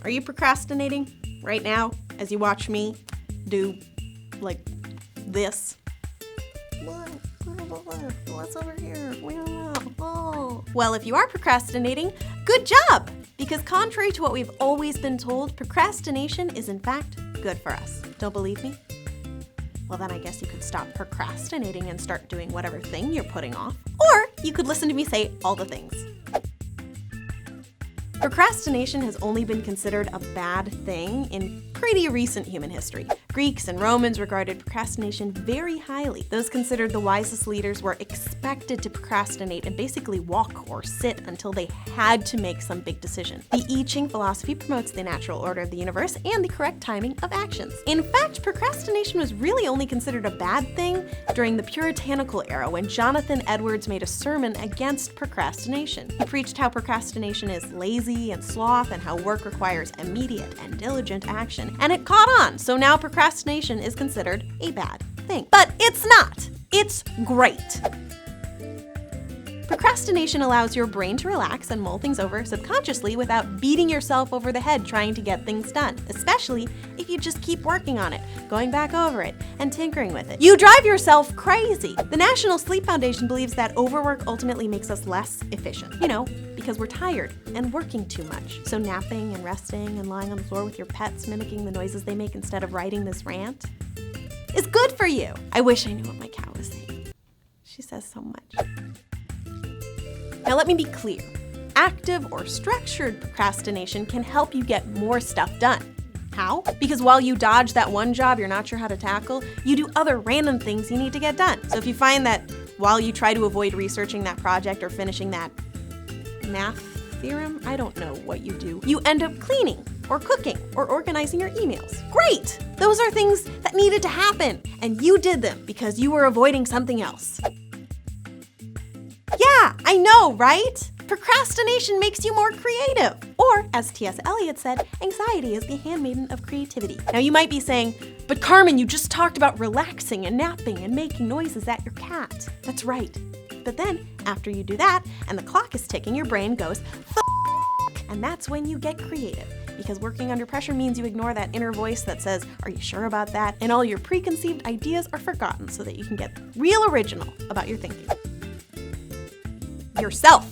Are you procrastinating right now as you watch me do, like, this? What's over here? We don't know. Oh. Well, if you are procrastinating, good job! Because contrary to what we've always been told, procrastination is in fact good for us. Don't believe me? Well, then I guess you could stop procrastinating and start doing whatever thing you're putting off. Or you could listen to me say all the things. Procrastination has only been considered a bad thing in pretty recent human history. Greeks and Romans regarded procrastination very highly. Those considered the wisest leaders were expected to procrastinate and basically walk or sit until they had to make some big decision. The I Ching philosophy promotes the natural order of the universe and the correct timing of actions. In fact, procrastination was really only considered a bad thing during the Puritanical era when Jonathan Edwards made a sermon against procrastination. He preached how procrastination is lazy and sloth and how work requires immediate and diligent action. And it caught on, so now procrastination is considered a bad thing. But it's not. It's great. Procrastination allows your brain to relax and mull things over subconsciously without beating yourself over the head trying to get things done, especially if you just keep working on it, going back over it, and tinkering with it. You drive yourself crazy. The National Sleep Foundation believes that overwork ultimately makes us less efficient. You know, because we're tired and working too much. So napping and resting and lying on the floor with your pets mimicking the noises they make instead of writing this rant is good for you. I wish I knew what my cow was saying. She says so much. Now let me be clear. Active or structured procrastination can help you get more stuff done. How? Because while you dodge that one job you're not sure how to tackle, you do other random things you need to get done. So if you find that while you try to avoid researching that project or finishing that math theorem, I don't know what you do, you end up cleaning or cooking or organizing your emails. Great! Those are things that needed to happen, and you did them because you were avoiding something else. Yeah, I know, right? Procrastination makes you more creative. Or, as T.S. Eliot said, anxiety is the handmaiden of creativity. Now you might be saying, but Carmen, you just talked about relaxing and napping and making noises at your cat. That's right. But then, after you do that, and the clock is ticking, your brain goes, F***, and that's when you get creative. Because working under pressure means you ignore that inner voice that says, are you sure about that? And all your preconceived ideas are forgotten so that you can get real original about your thinking. Yourself.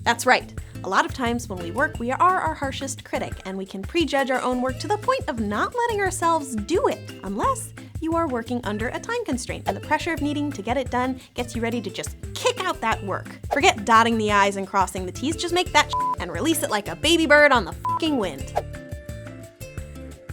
That's right. A lot of times when we work, we are our harshest critic, and we can prejudge our own work to the point of not letting ourselves do it, unless you are working under a time constraint, and the pressure of needing to get it done gets you ready to just kick out that work. Forget dotting the I's and crossing the T's, just make that and release it like a baby bird on the fucking wind.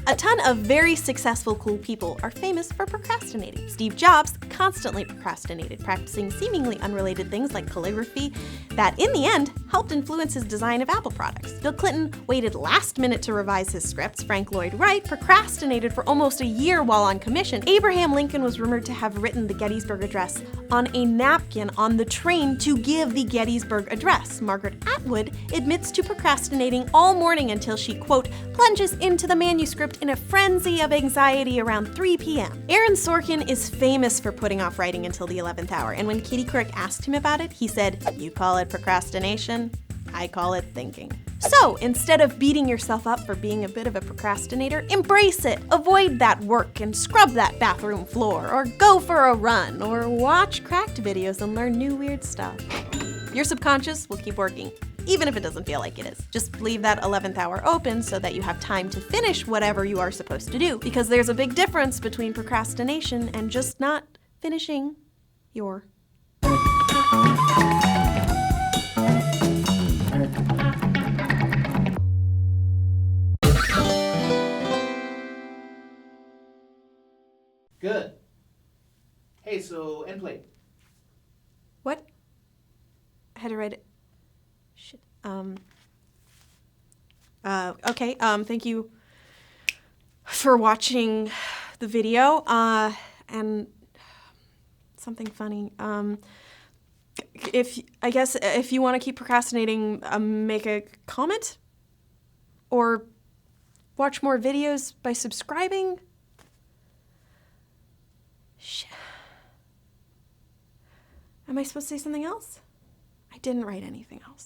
A ton of very successful, cool people are famous for procrastinating. Steve Jobs constantly procrastinated, practicing seemingly unrelated things like calligraphy that, in the end, helped influence his design of Apple products. Bill Clinton waited last minute to revise his scripts. Frank Lloyd Wright procrastinated for almost a year while on commission. Abraham Lincoln was rumored to have written the Gettysburg Address on a napkin on the train to give the Gettysburg Address. Margaret Atwood admits to procrastinating all morning until she, quote, plunges into the manuscript in a frenzy of anxiety around 3 p.m. Aaron Sorkin is famous for putting off writing until the 11th hour, and when Katie Couric asked him about it, he said, "You call it procrastination? I call it thinking." So, instead of beating yourself up for being a bit of a procrastinator, embrace it. Avoid that work and scrub that bathroom floor, or go for a run, or watch cracked videos and learn new weird stuff. Your subconscious will keep working, even if it doesn't feel like it is. Just leave that 11th hour open so that you have time to finish whatever you are supposed to do, because there's a big difference between procrastination and just not finishing your Good. Hey, so end plate. What? I had to write it. Shit. Okay, thank you for watching the video, and something funny. If you want to keep procrastinating, make a comment, or watch more videos by subscribing. Shit. Am I supposed to say something else? I didn't write anything else.